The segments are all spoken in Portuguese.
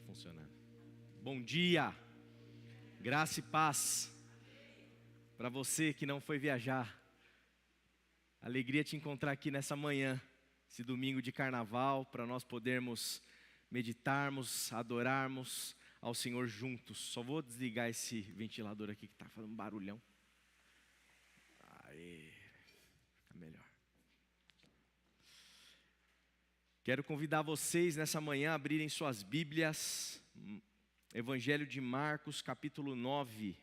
funcionando. Bom dia, graça e paz para você que não foi viajar. Alegria te encontrar aqui nessa manhã, esse domingo de carnaval, para nós podermos meditarmos, adorarmos ao Senhor juntos. Só vou desligar esse ventilador aqui que está fazendo um barulhão. Aí, fica melhor. Quero convidar vocês nessa manhã a abrirem suas Bíblias, Evangelho de Marcos, capítulo 9.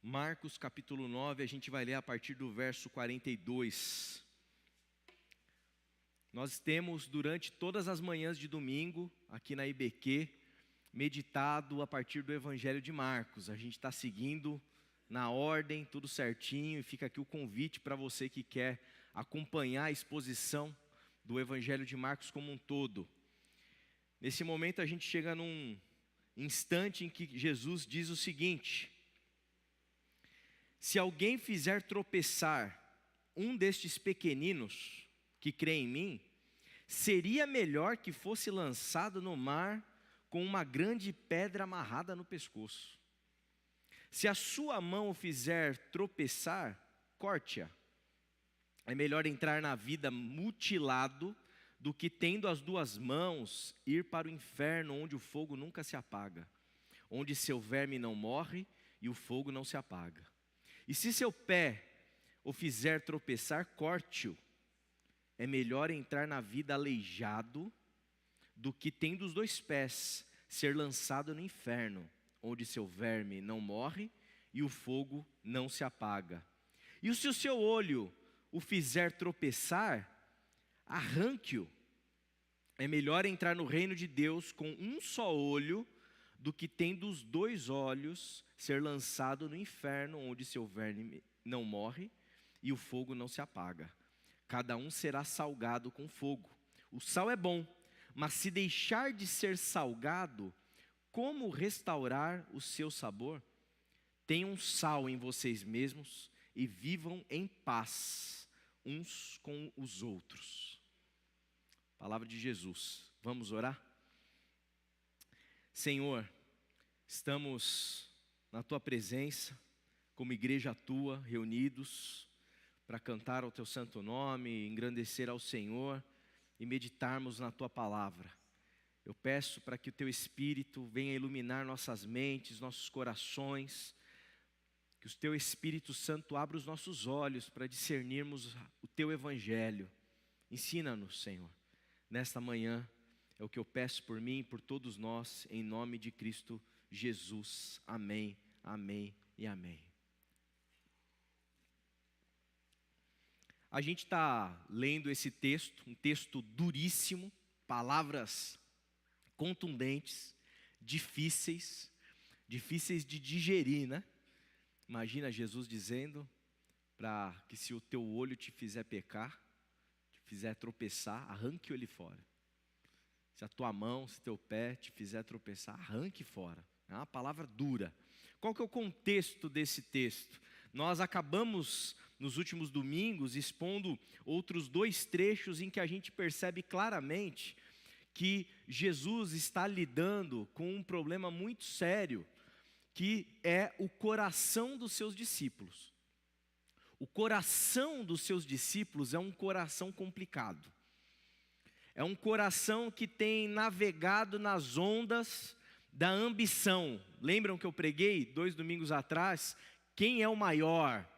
Marcos, capítulo 9, a gente vai ler a partir do verso 42. Nós temos, durante todas as manhãs de domingo, aqui na IBQ, meditado a partir do Evangelho de Marcos. A gente está seguindo na ordem, tudo certinho, e fica aqui o convite para você que quer acompanhar a exposição do Evangelho de Marcos como um todo. Nesse momento a gente chega num instante em que Jesus diz o seguinte: se alguém fizer tropeçar um destes pequeninos que crê em mim, seria melhor que fosse lançado no mar com uma grande pedra amarrada no pescoço. Se a sua mão o fizer tropeçar, corte-a. É melhor entrar na vida mutilado do que, tendo as duas mãos, ir para o inferno, onde o fogo nunca se apaga, onde seu verme não morre e o fogo não se apaga. E se seu pé o fizer tropeçar, corte-o. É melhor entrar na vida aleijado do que, tendo os dois pés, ser lançado no inferno, onde seu verme não morre e o fogo não se apaga. E se o seu olho o fizer tropeçar, arranque-o. É melhor entrar no reino de Deus com um só olho do que, tendo os dois olhos, ser lançado no inferno, onde seu verme não morre e o fogo não se apaga. Cada um será salgado com fogo. O sal é bom, mas se deixar de ser salgado, como restaurar o seu sabor? Tenham sal em vocês mesmos e vivam em paz uns com os outros. Palavra de Jesus. Vamos orar? Senhor, estamos na Tua presença, como igreja Tua, reunidos para cantar ao Teu santo nome, engrandecer ao Senhor e meditarmos na Tua palavra. Eu peço para que o Teu Espírito venha iluminar nossas mentes, nossos corações, que o Teu Espírito Santo abra os nossos olhos para discernirmos o Teu Evangelho. Ensina-nos, Senhor, nesta manhã. É o que eu peço por mim e por todos nós, em nome de Cristo Jesus. Amém, amém e amém. A gente está lendo esse texto, um texto duríssimo, palavras contundentes, difíceis de digerir, né? Imagina Jesus dizendo para que, se o teu olho te fizer pecar, te fizer tropeçar, arranque ele fora. Se a tua mão, se teu pé te fizer tropeçar, arranque fora. É uma palavra dura. Qual que é o contexto desse texto? Nós acabamos, nos últimos domingos, expondo outros dois trechos em que a gente percebe claramente que Jesus está lidando com um problema muito sério, que é o coração dos seus discípulos. O coração dos seus discípulos é um coração complicado. É um coração que tem navegado nas ondas da ambição. Lembram que eu preguei 2 domingos atrás? Quem é o maior?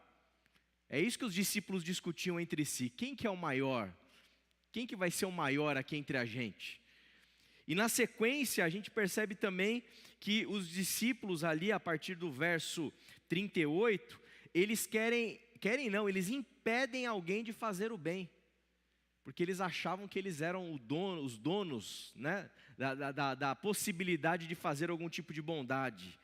É isso que os discípulos discutiam entre si. Quem que é o maior? Quem que vai ser o maior aqui entre a gente? E na sequência a gente percebe também que os discípulos ali, a partir do verso 38, eles eles impedem alguém de fazer o bem. Porque eles achavam que eles eram os donos, né, da possibilidade de fazer algum tipo de bondade.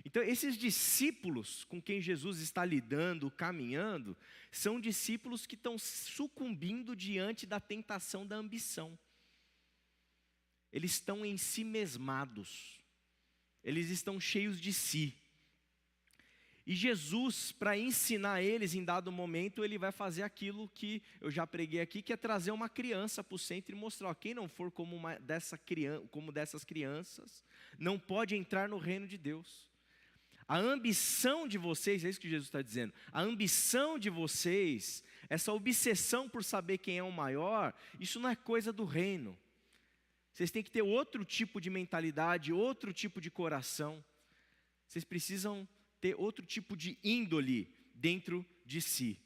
Então, esses discípulos com quem Jesus está lidando, caminhando, são discípulos que estão sucumbindo diante da tentação da ambição. Eles estão ensimesmados. Eles estão cheios de si. E Jesus, para ensinar eles em dado momento, ele vai fazer aquilo que eu já preguei aqui, que é trazer uma criança para o centro e mostrar, ó, quem não for como dessas crianças, não pode entrar no reino de Deus. A ambição de vocês, é isso que Jesus está dizendo, a ambição de vocês, essa obsessão por saber quem é o maior, isso não é coisa do reino. Vocês têm que ter outro tipo de mentalidade, outro tipo de coração. Vocês precisam ter outro tipo de índole dentro de si.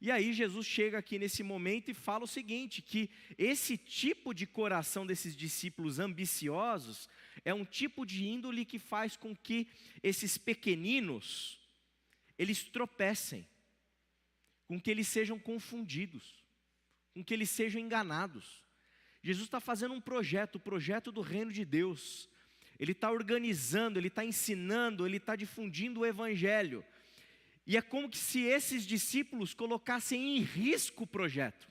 E aí Jesus chega aqui nesse momento e fala o seguinte, que esse tipo de coração desses discípulos ambiciosos é um tipo de índole que faz com que esses pequeninos, eles tropecem, com que eles sejam confundidos, com que eles sejam enganados. Jesus está fazendo um projeto, o projeto do reino de Deus. Ele está organizando, ele está ensinando, ele está difundindo o evangelho. E é como que se esses discípulos colocassem em risco o projeto.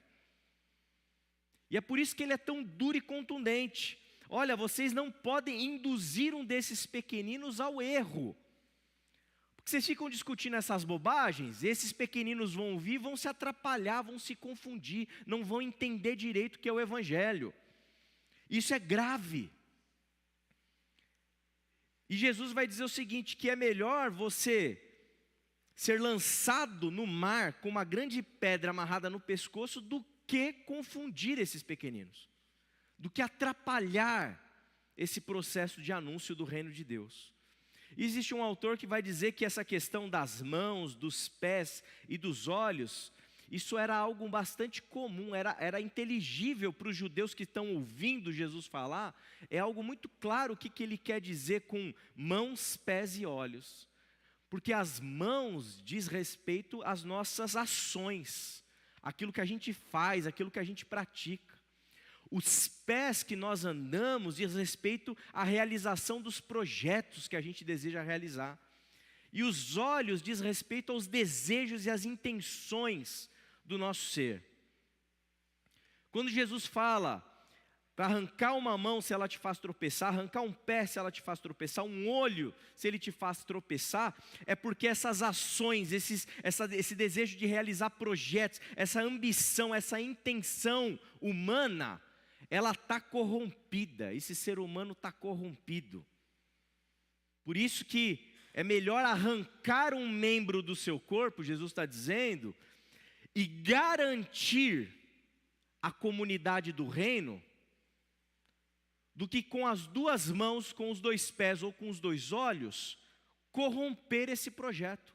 E é por isso que ele é tão duro e contundente. Olha, vocês não podem induzir um desses pequeninos ao erro. Porque vocês ficam discutindo essas bobagens, esses pequeninos vão ouvir, vão se atrapalhar, vão se confundir, não vão entender direito o que é o evangelho. Isso é grave. E Jesus vai dizer o seguinte, que é melhor você ser lançado no mar com uma grande pedra amarrada no pescoço do que confundir esses pequeninos, do que atrapalhar esse processo de anúncio do reino de Deus. E existe um autor que vai dizer que essa questão das mãos, dos pés e dos olhos, isso era algo bastante comum, era inteligível para os judeus que estão ouvindo Jesus falar, é algo muito claro o que ele quer dizer com mãos, pés e olhos. Porque as mãos diz respeito às nossas ações, aquilo que a gente faz, aquilo que a gente pratica. Os pés que nós andamos diz respeito à realização dos projetos que a gente deseja realizar. E os olhos diz respeito aos desejos e às intenções do nosso ser. Quando Jesus fala para arrancar uma mão se ela te faz tropeçar, arrancar um pé se ela te faz tropeçar, um olho se ele te faz tropeçar, é porque essas ações, esse desejo de realizar projetos, essa ambição, essa intenção humana, ela está corrompida, esse ser humano está corrompido. Por isso que é melhor arrancar um membro do seu corpo, Jesus está dizendo, e garantir a comunidade do reino, do que com as duas mãos, com os dois pés ou com os dois olhos, corromper esse projeto,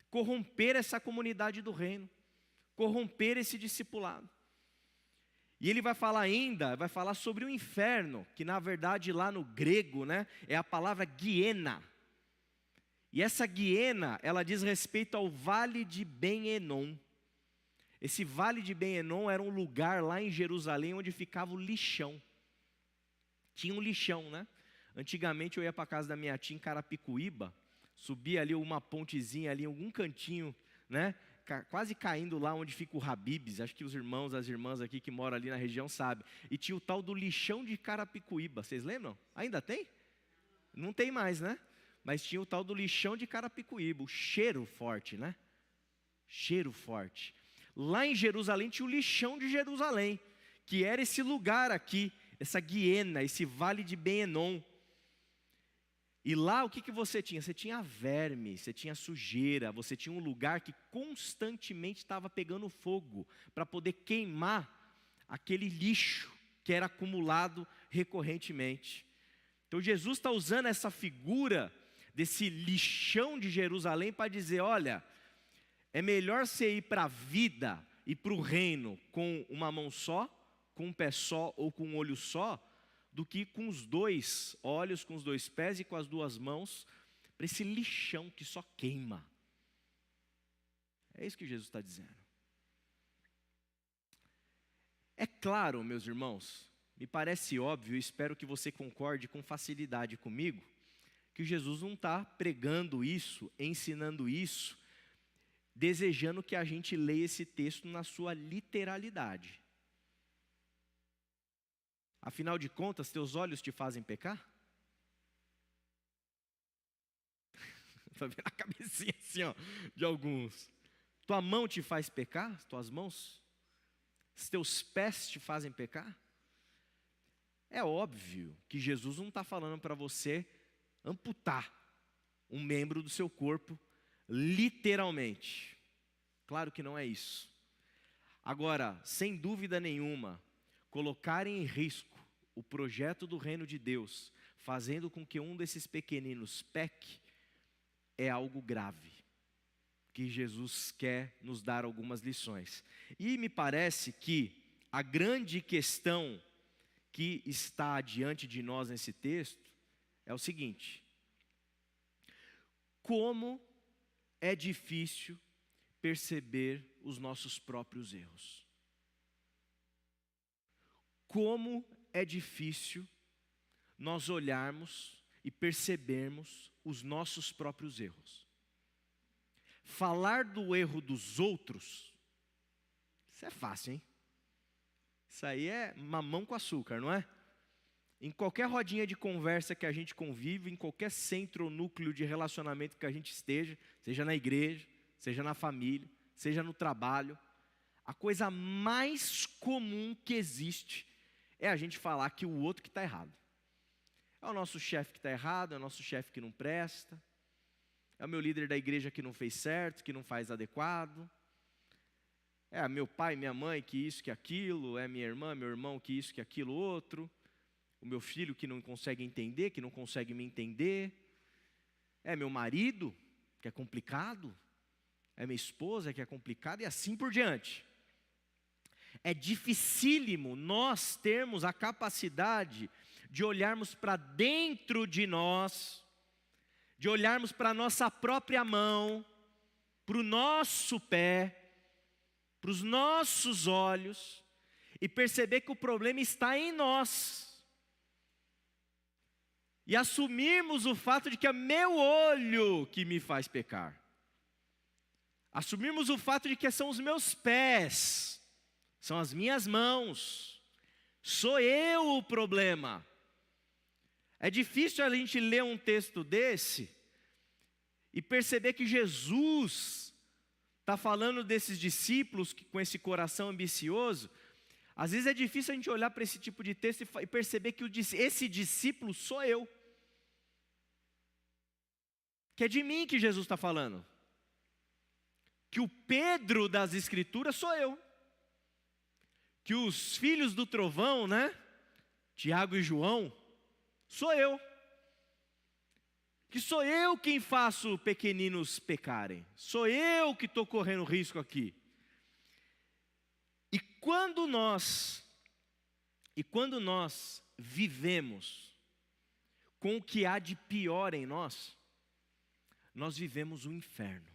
corromper essa comunidade do reino, corromper esse discipulado. E ele vai falar ainda, vai falar sobre o inferno, que na verdade lá no grego, né, é a palavra guiena. E essa guiena, ela diz respeito ao vale de Ben-Enom. Esse vale de Ben-Enom era um lugar lá em Jerusalém onde ficava o lixão. Tinha um lixão, né? Antigamente eu ia para a casa da minha tia em Carapicuíba, subia ali uma pontezinha ali, em algum cantinho, né? Quase caindo lá onde fica o Habib's, acho que os irmãos, as irmãs aqui que moram ali na região sabem. E tinha o tal do lixão de Carapicuíba, vocês lembram? Ainda tem? Não tem mais, né? Mas tinha o tal do lixão de Carapicuíba, o cheiro forte, né? Cheiro forte. Lá em Jerusalém tinha o lixão de Jerusalém, que era esse lugar aqui, essa guiena, esse vale de Ben-Enom. E lá o que você tinha? Você tinha verme, você tinha sujeira, você tinha um lugar que constantemente estava pegando fogo, para poder queimar aquele lixo que era acumulado recorrentemente. Então Jesus está usando essa figura desse lixão de Jerusalém para dizer, olha, é melhor você ir para a vida e para o reino com uma mão só, com um pé só ou com um olho só, do que com os dois olhos, com os dois pés e com as duas mãos, para esse lixão que só queima. É isso que Jesus está dizendo. É claro, meus irmãos, me parece óbvio, e espero que você concorde com facilidade comigo, que Jesus não está pregando isso, ensinando isso, desejando que a gente leia esse texto na sua literalidade. Afinal de contas, teus olhos te fazem pecar? Estou vendo a cabecinha assim, ó, de alguns. Tua mão te faz pecar? Tuas mãos? Os teus pés te fazem pecar? É óbvio que Jesus não está falando para você amputar um membro do seu corpo, literalmente. Claro que não é isso. Agora, sem dúvida nenhuma, colocar em risco o projeto do reino de Deus, fazendo com que um desses pequeninos peque, é algo grave, que Jesus quer nos dar algumas lições. E me parece que a grande questão que está diante de nós nesse texto é o seguinte: como é difícil perceber os nossos próprios erros. Como é difícil nós olharmos e percebermos os nossos próprios erros. Falar do erro dos outros, isso é fácil, hein? Isso aí é mamão com açúcar, não é? Em qualquer rodinha de conversa que a gente convive, em qualquer centro ou núcleo de relacionamento que a gente esteja, seja na igreja, seja na família, seja no trabalho, a coisa mais comum que existe é a gente falar que o outro que está errado. É o nosso chefe que está errado, é o nosso chefe que não presta, é o meu líder da igreja que não fez certo, que não faz adequado, é meu pai, minha mãe que isso, que aquilo, é minha irmã, meu irmão que isso, que aquilo, outro, o meu filho que não consegue entender, que não consegue me entender, é meu marido que é complicado, é minha esposa que é complicada e assim por diante. É dificílimo nós termos a capacidade de olharmos para dentro de nós, de olharmos para a nossa própria mão, para o nosso pé, para os nossos olhos, e perceber que o problema está em nós. E assumirmos o fato de que é meu olho que me faz pecar. Assumirmos o fato de que são os meus pés, são as minhas mãos, sou eu o problema. É difícil a gente ler um texto desse e perceber que Jesus está falando desses discípulos com esse coração ambicioso. Às vezes é difícil a gente olhar para esse tipo de texto e perceber que esse discípulo sou eu. Que é de mim que Jesus está falando. Que o Pedro das Escrituras sou eu. Que os filhos do trovão, né? Tiago e João, sou eu. Que sou eu quem faço pequeninos pecarem. Sou eu que estou correndo risco aqui. E quando nós vivemos com o que há de pior em nós, nós vivemos o inferno.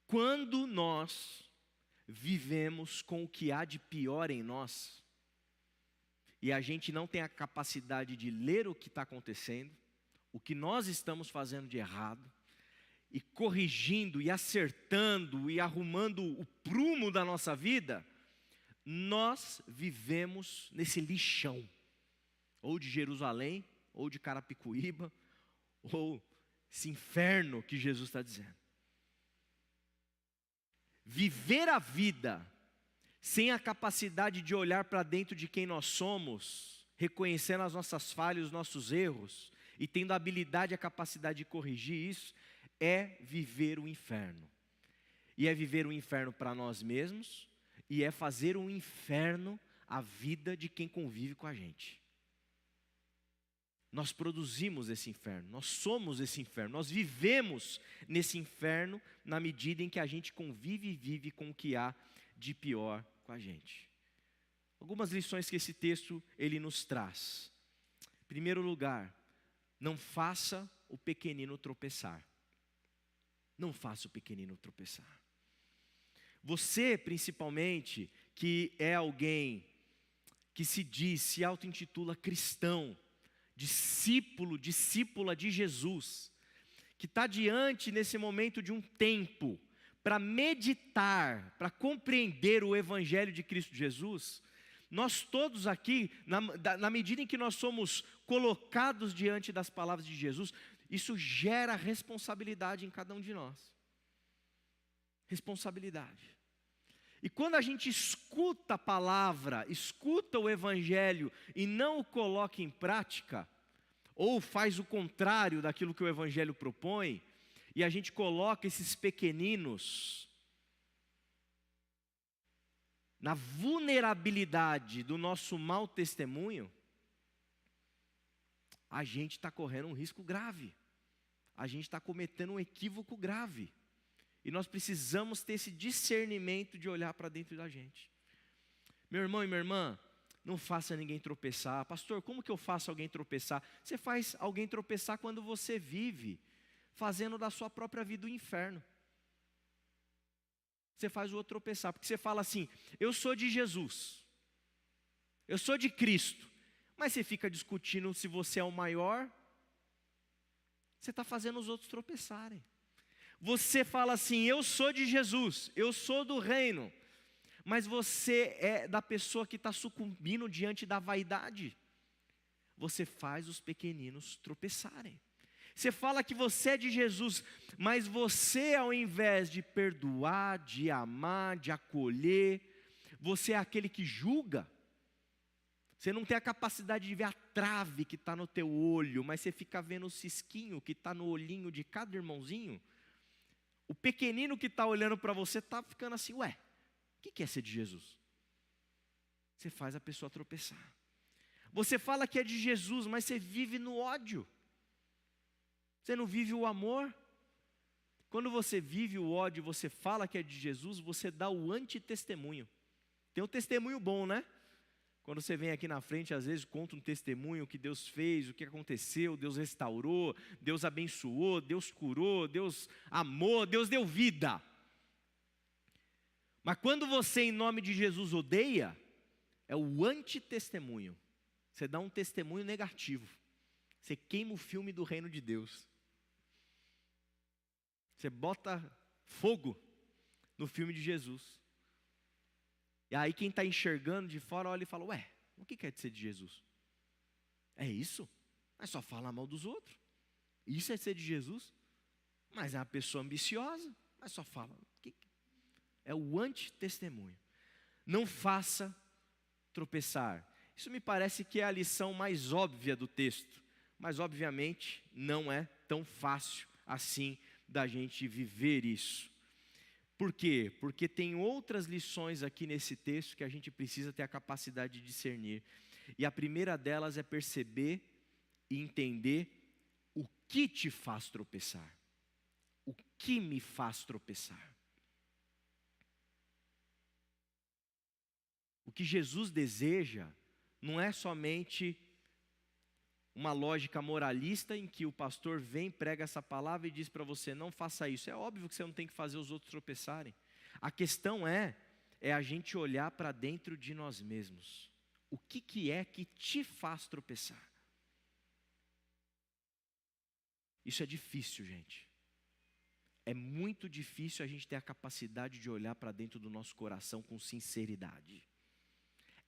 Quando nós vivemos com o que há de pior em nós, e a gente não tem a capacidade de ler o que está acontecendo, o que nós estamos fazendo de errado, e corrigindo, e acertando, e arrumando o prumo da nossa vida, nós vivemos nesse lixão, ou de Jerusalém, ou de Carapicuíba, ou esse inferno que Jesus está dizendo. Viver a vida sem a capacidade de olhar para dentro de quem nós somos, reconhecendo as nossas falhas, os nossos erros, e tendo a habilidade e a capacidade de corrigir isso, é viver o inferno. E é viver o inferno para nós mesmos, e é fazer um inferno a vida de quem convive com a gente. Nós produzimos esse inferno, nós somos esse inferno, nós vivemos nesse inferno na medida em que a gente convive e vive com o que há de pior com a gente. Algumas lições que esse texto ele nos traz. Em primeiro lugar, não faça o pequenino tropeçar. Não faça o pequenino tropeçar. Você, principalmente, que é alguém que se auto-intitula cristão, discípulo, discípula de Jesus, que está diante nesse momento de um tempo para meditar, para compreender o Evangelho de Cristo Jesus, nós todos aqui, na medida em que nós somos colocados diante das palavras de Jesus, isso gera responsabilidade em cada um de nós. Responsabilidade. E quando a gente escuta a palavra, escuta o Evangelho e não o coloca em prática, ou faz o contrário daquilo que o Evangelho propõe, e a gente coloca esses pequeninos na vulnerabilidade do nosso mau testemunho, a gente está correndo um risco grave, a gente está cometendo um equívoco grave, e nós precisamos ter esse discernimento de olhar para dentro da gente. Meu irmão e minha irmã, não faça ninguém tropeçar. Pastor, como que eu faço alguém tropeçar? Você faz alguém tropeçar quando você vive fazendo da sua própria vida o inferno. Você faz o outro tropeçar, porque você fala assim, eu sou de Jesus, eu sou de Cristo, mas você fica discutindo se você é o maior, você está fazendo os outros tropeçarem. Você fala assim, eu sou de Jesus, eu sou do reino, mas você é da pessoa que está sucumbindo diante da vaidade. Você faz os pequeninos tropeçarem. Você fala que você é de Jesus, mas você, ao invés de perdoar, de amar, de acolher, você é aquele que julga. Você não tem a capacidade de ver a trave que está no teu olho, mas você fica vendo o cisquinho que está no olhinho de cada irmãozinho. O pequenino que está olhando para você está ficando assim, ué, o que é ser de Jesus? Você faz a pessoa tropeçar. Você fala que é de Jesus, mas você vive no ódio. Você não vive o amor. Quando você vive o ódio, você fala que é de Jesus, você dá o antitestemunho. Tem um testemunho bom, né? Quando você vem aqui na frente, às vezes conta um testemunho, o que Deus fez, o que aconteceu, Deus restaurou, Deus abençoou, Deus curou, Deus amou, Deus deu vida. Mas quando você, em nome de Jesus, odeia, é o antitestemunho. Você dá um testemunho negativo. Você queima o filme do reino de Deus. Você bota fogo no filme de Jesus. E aí quem está enxergando de fora olha e fala, ué, o que quer ser de Jesus? É isso? Mas só fala mal dos outros. Isso é ser de Jesus? Mas é uma pessoa ambiciosa, mas só fala. É o antitestemunho. Não faça tropeçar. Isso me parece que é a lição mais óbvia do texto. Mas obviamente não é tão fácil assim da gente viver isso. Por quê? Porque tem outras lições aqui nesse texto que a gente precisa ter a capacidade de discernir. E a primeira delas é perceber e entender o que te faz tropeçar. O que me faz tropeçar. O que Jesus deseja não é somente uma lógica moralista em que o pastor vem, prega essa palavra e diz para você, não faça isso. É óbvio que você não tem que fazer os outros tropeçarem. A questão é a gente olhar para dentro de nós mesmos. O que é que te faz tropeçar? Isso é difícil, gente. É muito difícil a gente ter a capacidade de olhar para dentro do nosso coração com sinceridade.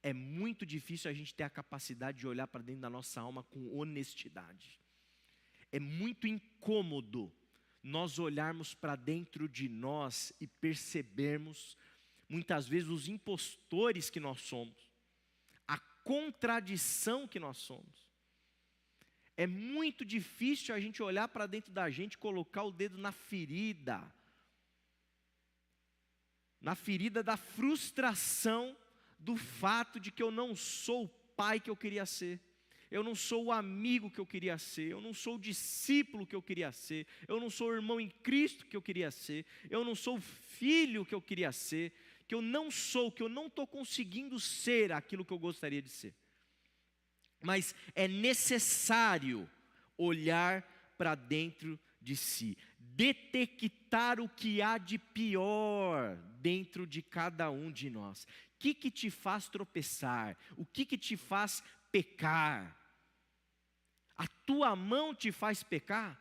É muito difícil a gente ter a capacidade de olhar para dentro da nossa alma com honestidade. É muito incômodo nós olharmos para dentro de nós e percebermos, muitas vezes, os impostores que nós somos, a contradição que nós somos. É muito difícil a gente olhar para dentro da gente e colocar o dedo na ferida da frustração, do fato de que eu não sou o pai que eu queria ser, eu não sou o amigo que eu queria ser, eu não sou o discípulo que eu queria ser, eu não sou o irmão em Cristo que eu queria ser, eu não sou o filho que eu queria ser, que eu não estou conseguindo ser aquilo que eu gostaria de ser. Mas é necessário olhar para dentro de si, detectar o que há de pior dentro de cada um de nós. O que te faz tropeçar? O que te faz pecar? A tua mão te faz pecar?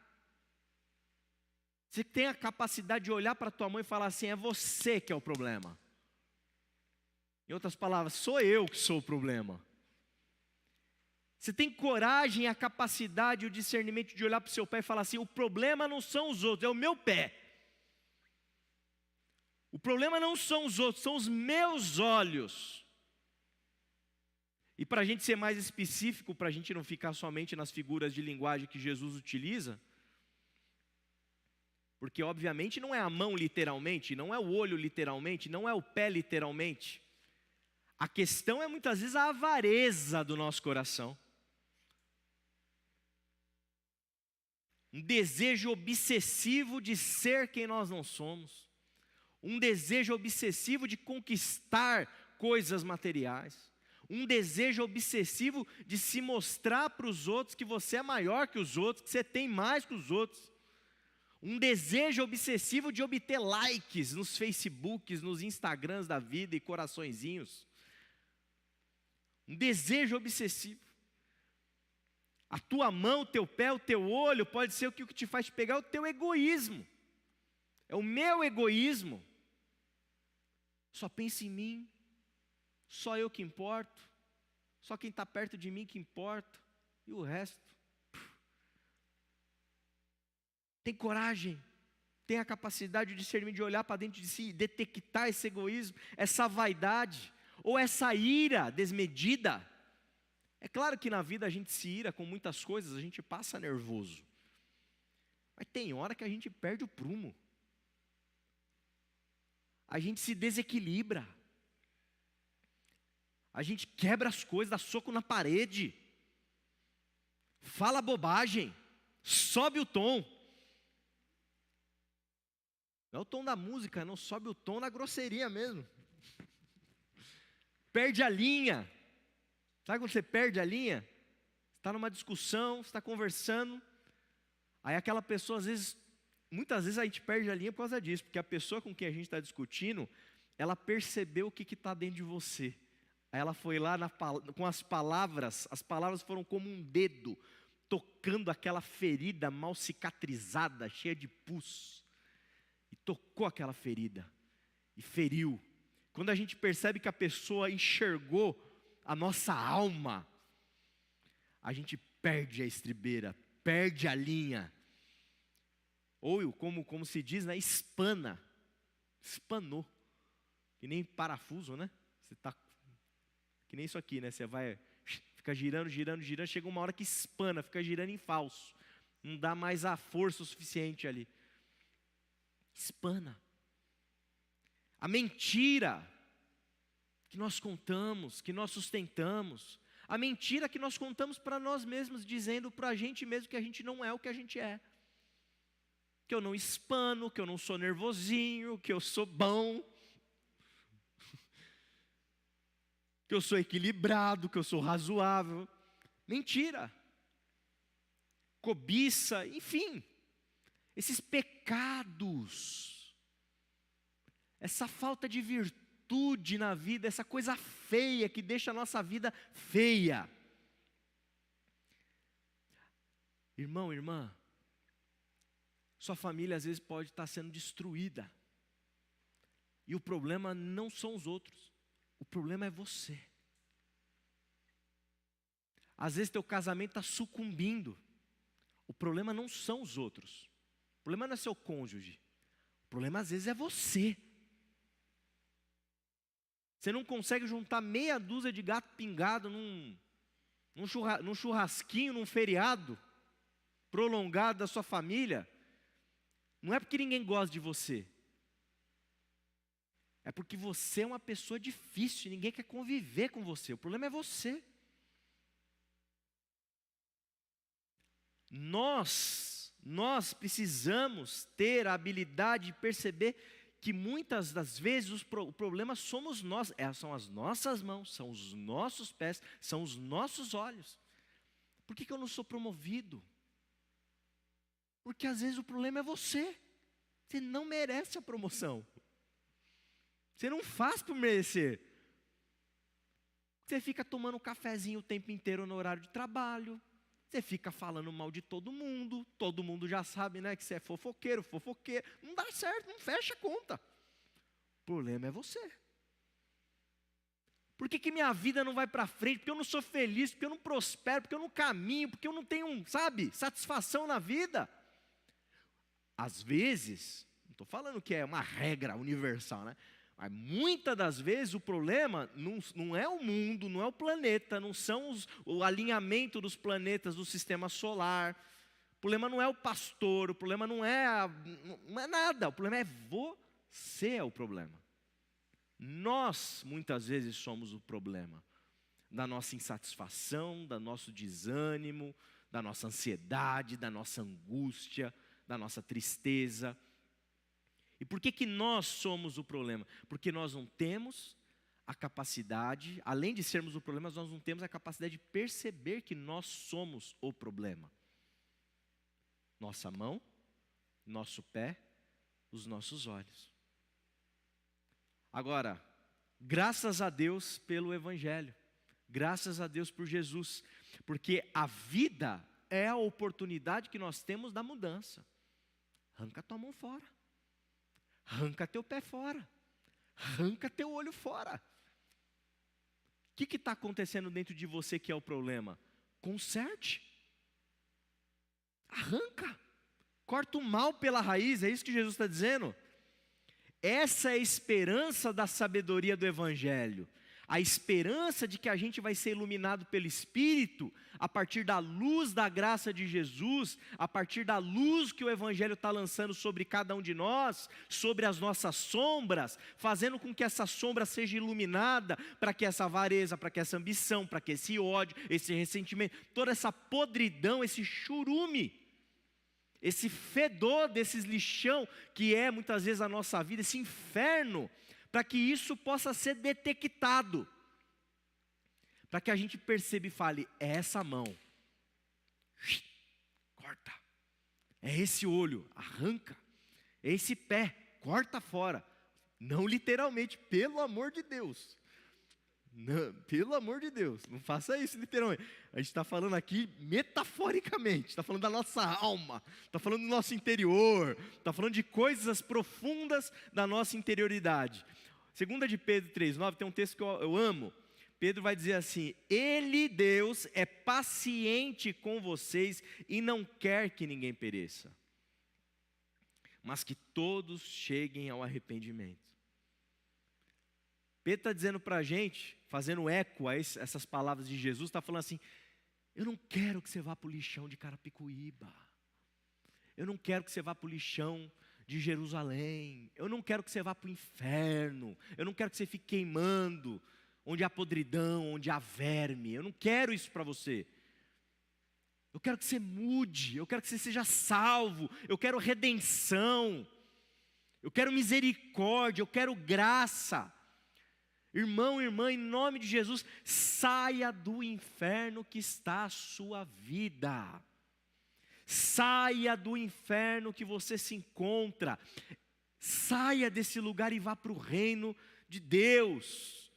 Você tem a capacidade de olhar para a tua mão e falar assim, é você que é o problema. Em outras palavras, sou eu que sou o problema. Você tem coragem, a capacidade e o discernimento de olhar para o seu pé e falar assim: o problema não são os outros, é o meu pé. O problema não são os outros, são os meus olhos. E para a gente ser mais específico, para a gente não ficar somente nas figuras de linguagem que Jesus utiliza, porque obviamente não é a mão literalmente, não é o olho literalmente, não é o pé literalmente. A questão é muitas vezes a avareza do nosso coração. Um desejo obsessivo de ser quem nós não somos. Um desejo obsessivo de conquistar coisas materiais. Um desejo obsessivo de se mostrar para os outros que você é maior que os outros, que você tem mais que os outros. Um desejo obsessivo de obter likes nos Facebooks, nos Instagrams da vida e coraçõezinhos. Um desejo obsessivo. A tua mão, o teu pé, o teu olho pode ser o que te faz pegar o teu egoísmo. É o meu egoísmo. Só pensa em mim. Só eu que importo. Só quem está perto de mim que importa. E o resto. Tem coragem. Tem a capacidade de discernir, de olhar para dentro de si, detectar esse egoísmo, essa vaidade, ou essa ira desmedida. É claro que na vida a gente se ira com muitas coisas, a gente passa nervoso. Mas tem hora que a gente perde o prumo. A gente se desequilibra. A gente quebra as coisas, dá soco na parede. Fala bobagem. Sobe o tom. Não é o tom da música, não, sobe o tom da grosseria mesmo. Perde a linha. Sabe quando você perde a linha? Você está numa discussão, você está conversando, aí aquela pessoa, às vezes, muitas vezes a gente perde a linha por causa disso, porque a pessoa com quem a gente está discutindo, ela percebeu o que está dentro de você. Aí ela foi lá com as palavras foram como um dedo, tocando aquela ferida mal cicatrizada, cheia de pus, e tocou aquela ferida, e feriu. Quando a gente percebe que a pessoa enxergou a nossa alma, a gente perde a estribeira, perde a linha, ou como se diz, né, espanou, que nem parafuso, né, você tá, que nem isso aqui, né, você vai, fica girando, chega uma hora que espana, fica girando em falso, não dá mais a força o suficiente ali, espana. A mentira que nós contamos, que nós sustentamos, a mentira que nós contamos para nós mesmos, dizendo para a gente mesmo que a gente não é o que a gente é, que eu não espano, que eu não sou nervosinho, que eu sou bom, que eu sou equilibrado, que eu sou razoável. Mentira, cobiça, enfim, esses pecados, essa falta de virtude na vida, essa coisa feia que deixa a nossa vida feia. Irmão, irmã, sua família às vezes pode estar sendo destruída. E o problema não são os outros, o problema é você. Às vezes teu casamento está sucumbindo. O problema não são os outros. O problema não é seu cônjuge. O problema às vezes é você. Você não consegue juntar meia dúzia de gato pingado num churrasquinho, num feriado prolongado da sua família. Não é porque ninguém gosta de você. É porque você é uma pessoa difícil, ninguém quer conviver com você. O problema é você. Nós precisamos ter a habilidade de perceber que muitas das vezes o problema somos nós, são as nossas mãos, são os nossos pés, são os nossos olhos. Por que eu não sou promovido? Porque às vezes o problema é você. Você não merece a promoção. Você não faz por merecer. Você fica tomando cafezinho o tempo inteiro no horário de trabalho. Você fica falando mal de todo mundo já sabe, né, que você é fofoqueiro. Não dá certo, não fecha a conta. O problema é você. O Por que que minha vida não vai para frente? Porque eu não sou feliz, porque eu não prospero, porque eu não caminho, porque eu não tenho, sabe, satisfação na vida. Às vezes, não estou falando que é uma regra universal, né? Mas muitas das vezes o problema não é o mundo, não é o planeta, não são o alinhamento dos planetas do sistema solar. O problema não é o pastor, o problema não é nada, o problema é você é o problema. Nós, muitas vezes, somos o problema da nossa insatisfação, do nosso desânimo, da nossa ansiedade, da nossa angústia, da nossa tristeza. E por que que nós somos o problema? Porque nós não temos a capacidade, além de sermos o problema, nós não temos a capacidade de perceber que nós somos o problema. Nossa mão, nosso pé, os nossos olhos. Agora, graças a Deus pelo Evangelho, graças a Deus por Jesus, porque a vida é a oportunidade que nós temos da mudança. Arranca tua mão fora, arranca teu pé fora, arranca teu olho fora. O que está acontecendo dentro de você que é o problema? Conserte, arranca, corta o mal pela raiz, é isso que Jesus está dizendo. Essa é a esperança da sabedoria do Evangelho, a esperança de que a gente vai ser iluminado pelo Espírito, a partir da luz da graça de Jesus, a partir da luz que o Evangelho está lançando sobre cada um de nós, sobre as nossas sombras, fazendo com que essa sombra seja iluminada, para que essa avareza, para que essa ambição, para que esse ódio, esse ressentimento, toda essa podridão, esse churume, esse fedor desses lixão, que é muitas vezes a nossa vida, esse inferno, para que isso possa ser detectado, para que a gente perceba e fale, é essa mão, corta, é esse olho, arranca, é esse pé, corta fora, não literalmente, pelo amor de Deus. Não, pelo amor de Deus, não faça isso literalmente. A gente está falando aqui metaforicamente, está falando da nossa alma, está falando do nosso interior, está falando de coisas profundas da nossa interioridade. 2 de Pedro 3,9 tem um texto que eu amo. Pedro vai dizer assim: Ele, Deus, é paciente com vocês e não quer que ninguém pereça, mas que todos cheguem ao arrependimento. Pedro está dizendo para a gente, fazendo eco a essas palavras de Jesus, está falando assim, eu não quero que você vá para o lixão de Carapicuíba, eu não quero que você vá para o lixão de Jerusalém, eu não quero que você vá para o inferno, eu não quero que você fique queimando, onde há podridão, onde há verme, eu não quero isso para você. Eu quero que você mude, eu quero que você seja salvo, eu quero redenção, eu quero misericórdia, eu quero graça. Irmão, irmã, em nome de Jesus, saia do inferno que está a sua vida. Saia do inferno que você se encontra. Saia desse lugar e vá para o reino de Deus.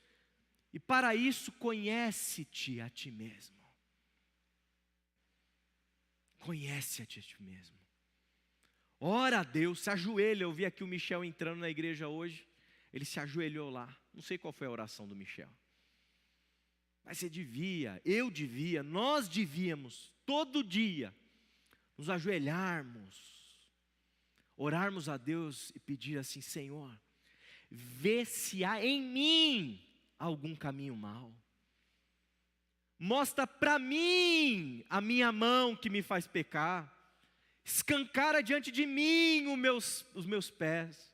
E para isso, conhece-te a ti mesmo. Conhece-te a ti mesmo. Ora a Deus, se ajoelha. Eu vi aqui o Michel entrando na igreja hoje. Ele se ajoelhou lá. Não sei qual foi a oração do Michel. Mas você devia, eu devia, nós devíamos, todo dia, nos ajoelharmos, orarmos a Deus e pedir assim, Senhor, vê se há em mim algum caminho mau. Mostra para mim a minha mão que me faz pecar. Escancara diante de mim os meus pés.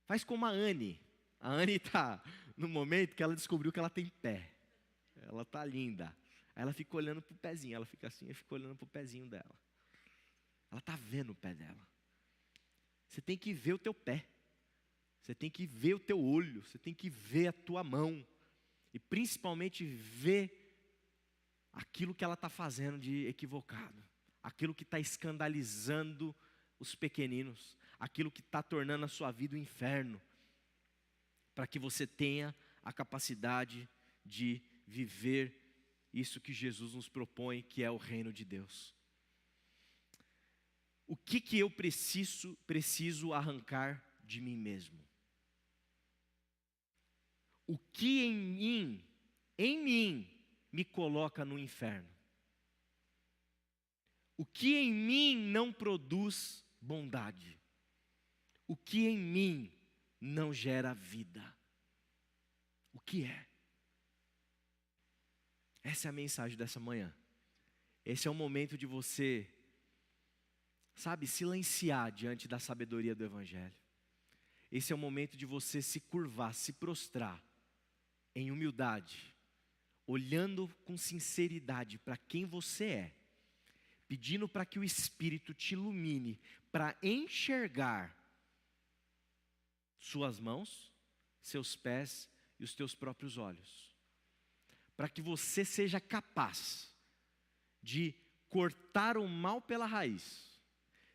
Faz como a Anne. A Anne está no momento que ela descobriu que ela tem pé. Ela está linda. Aí ela fica olhando para o pezinho. Ela fica assim e fica olhando para o pezinho dela. Ela está vendo o pé dela. Você tem que ver o teu pé. Você tem que ver o teu olho. Você tem que ver a tua mão. E principalmente ver aquilo que ela está fazendo de equivocado. Aquilo que está escandalizando os pequeninos. Aquilo que está tornando a sua vida um inferno, para que você tenha a capacidade de viver isso que Jesus nos propõe, que é o reino de Deus. O que eu preciso arrancar de mim mesmo? o que em mim, me coloca no inferno? O que em mim não produz bondade? O que em mim não gera vida? O que é? Essa é a mensagem dessa manhã. Esse é o momento de você, sabe, silenciar diante da sabedoria do Evangelho. Esse é o momento de você se curvar, se prostrar em humildade, olhando com sinceridade para quem você é, pedindo para que o Espírito te ilumine para enxergar suas mãos, seus pés e os teus próprios olhos. Para que você seja capaz de cortar o mal pela raiz,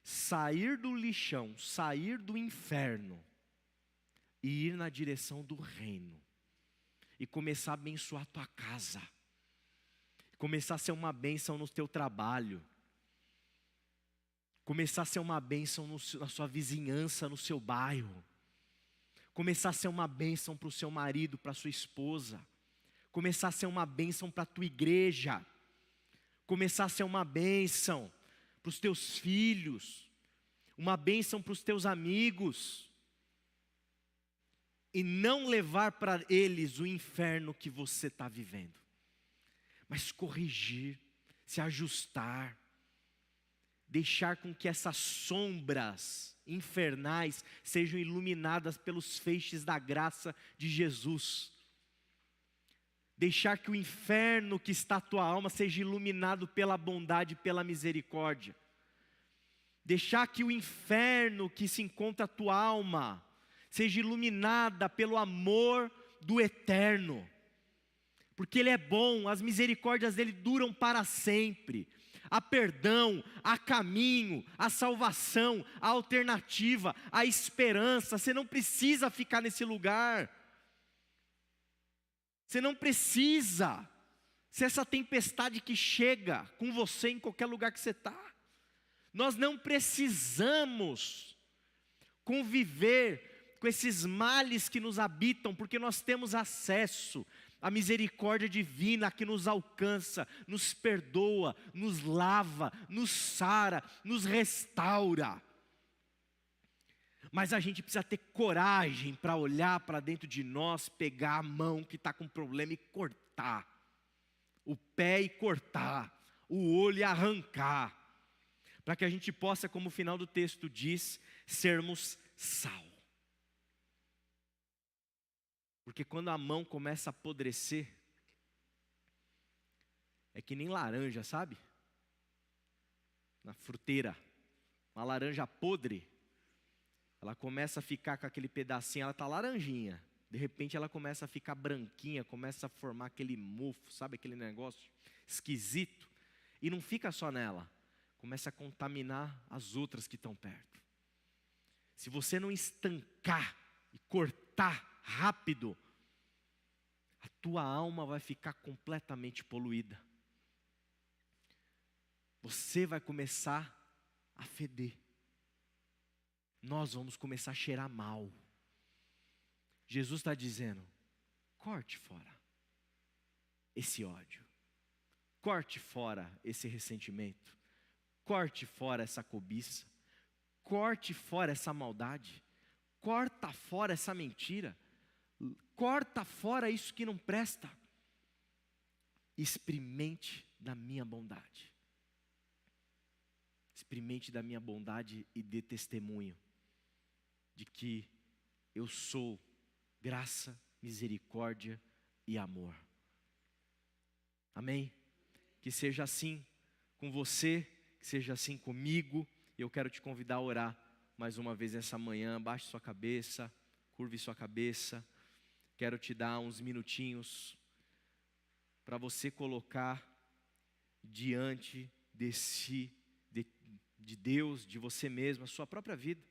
sair do lixão, sair do inferno e ir na direção do reino. E começar a abençoar a tua casa. Começar a ser uma bênção no teu trabalho. Começar a ser uma bênção na sua vizinhança, no seu bairro. Começar a ser uma bênção para o seu marido, para a sua esposa. Começar a ser uma bênção para a tua igreja. Começar a ser uma bênção para os teus filhos. Uma bênção para os teus amigos. E não levar para eles o inferno que você está vivendo. Mas corrigir, se ajustar. Deixar com que essas sombras infernais sejam iluminadas pelos feixes da graça de Jesus. Deixar que o inferno que está a tua alma seja iluminado pela bondade e pela misericórdia. Deixar que o inferno que se encontra a tua alma seja iluminada pelo amor do eterno. Porque Ele é bom, as misericórdias dEle duram para sempre. Há perdão, há caminho, há salvação, há alternativa, há esperança. Você não precisa ficar nesse lugar. Você não precisa ser essa tempestade que chega com você em qualquer lugar que você está. Nós não precisamos conviver com esses males que nos habitam, porque nós temos acesso à misericórdia divina que nos alcança, nos perdoa, nos lava, nos sara, nos restaura. Mas a gente precisa ter coragem para olhar para dentro de nós, pegar a mão que está com problema e cortar, o pé e cortar, o olho e arrancar, para que a gente possa, como o final do texto diz, sermos sal. Porque quando a mão começa a apodrecer, é que nem laranja, sabe? Na fruteira, uma laranja podre, ela começa a ficar com aquele pedacinho, ela está laranjinha. De repente ela começa a ficar branquinha, começa a formar aquele mofo, sabe aquele negócio esquisito? E não fica só nela, começa a contaminar as outras que estão perto. Se você não estancar e cortar rápido, a tua alma vai ficar completamente poluída. Você vai começar a feder. Nós vamos começar a cheirar mal. Jesus está dizendo, corte fora esse ódio. Corte fora esse ressentimento. Corte fora essa cobiça. Corte fora essa maldade. Corta fora essa mentira. Corta fora isso que não presta. Experimente da minha bondade. Experimente da minha bondade e dê testemunho de que eu sou graça, misericórdia e amor. Amém? Que seja assim com você, que seja assim comigo. Eu quero te convidar a orar mais uma vez essa manhã. Baixe sua cabeça, curve sua cabeça. Quero te dar uns minutinhos para você colocar diante de Deus, de você mesmo, a sua própria vida.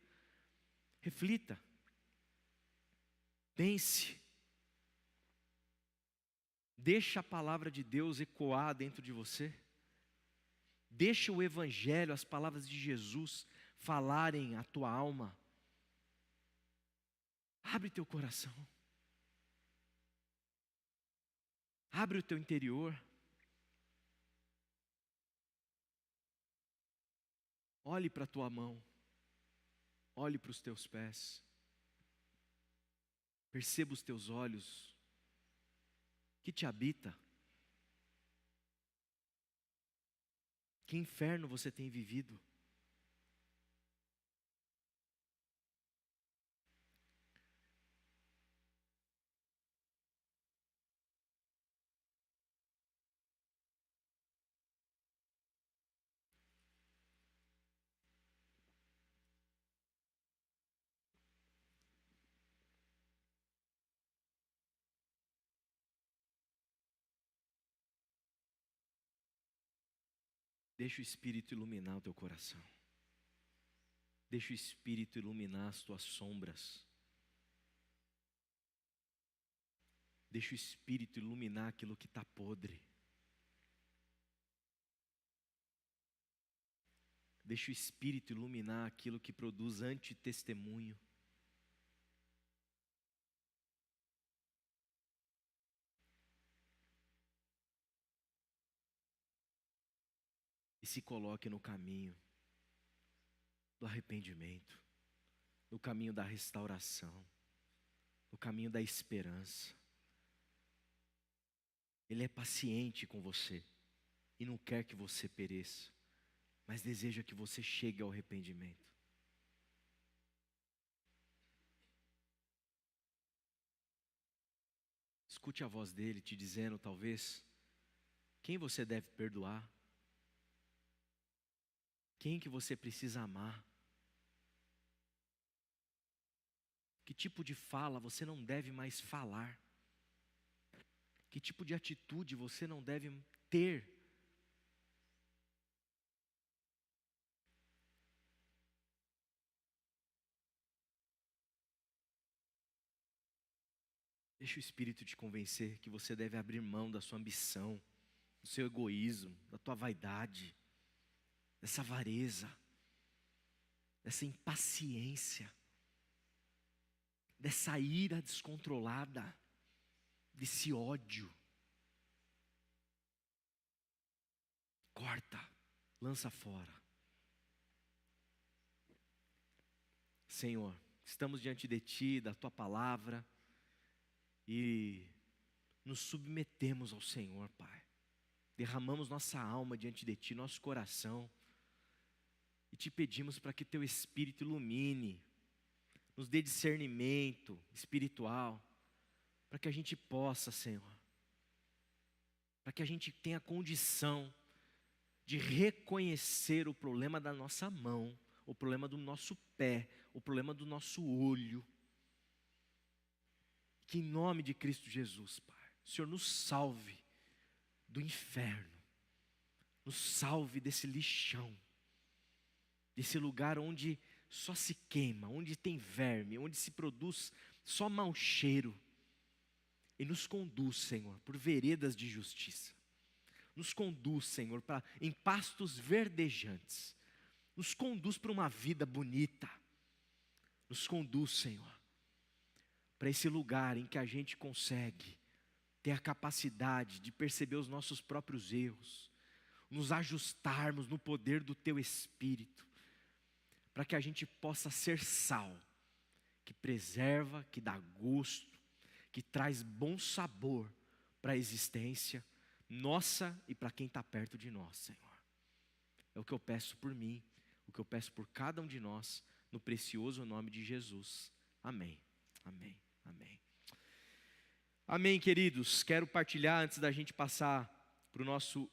Reflita. Pense. Deixa a palavra de Deus ecoar dentro de você. Deixa o Evangelho, as palavras de Jesus falarem a tua alma. Abre teu coração. Abre o teu interior. Olhe para a tua mão. Olhe para os teus pés. Perceba os teus olhos. Que te habita? Que inferno você tem vivido? Deixa o Espírito iluminar o teu coração. Deixa o Espírito iluminar as tuas sombras. Deixa o Espírito iluminar aquilo que está podre. Deixa o Espírito iluminar aquilo que produz antitestemunho. E se coloque no caminho do arrependimento, no caminho da restauração, no caminho da esperança. Ele é paciente com você e não quer que você pereça, mas deseja que você chegue ao arrependimento. Escute a voz dele te dizendo, talvez, quem você deve perdoar, quem que você precisa amar, que tipo de fala você não deve mais falar, que tipo de atitude você não deve ter. Deixa o Espírito te convencer que você deve abrir mão da sua ambição, do seu egoísmo, da tua vaidade, dessa avareza, dessa impaciência, dessa ira descontrolada, desse ódio. Corta, lança fora. Senhor, estamos diante de Ti, da Tua palavra, e nos submetemos ao Senhor, Pai. Derramamos nossa alma diante de Ti, nosso coração, e Te pedimos para que Teu Espírito ilumine, nos dê discernimento espiritual, para que a gente possa, Senhor, para que a gente tenha condição de reconhecer o problema da nossa mão, o problema do nosso pé, o problema do nosso olho. Que em nome de Cristo Jesus, Pai, o Senhor nos salve do inferno, nos salve desse lixão, desse lugar onde só se queima, onde tem verme, onde se produz só mau cheiro, e nos conduz, Senhor, por veredas de justiça. Nos conduz, Senhor, em pastos verdejantes. Nos conduz para uma vida bonita. Nos conduz, Senhor, para esse lugar em que a gente consegue ter a capacidade de perceber os nossos próprios erros, nos ajustarmos no poder do Teu Espírito, para que a gente possa ser sal, que preserva, que dá gosto, que traz bom sabor para a existência nossa e para quem está perto de nós, Senhor. É o que eu peço por mim, o que eu peço por cada um de nós, no precioso nome de Jesus. Amém, amém, amém. Amém, queridos. Quero partilhar, antes da gente passar para o nosso